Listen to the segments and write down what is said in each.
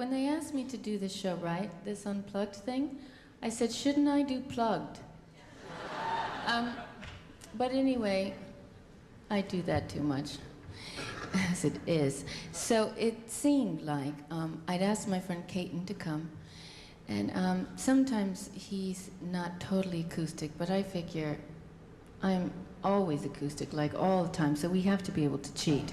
when they asked me to do this show, right, this unplugged thing, I said, shouldn't I do plugged? But anyway, I do that too much, as it is. So it seemed like I'd asked my friend Caton to come, and sometimes he's not totally acoustic, but I figure I'm always acoustic, like all the time, so we have to be able to cheat.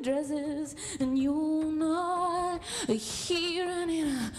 Dresses and you're not here, and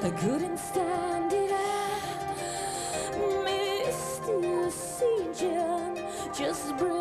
I couldn't stand it. I missed you, just break.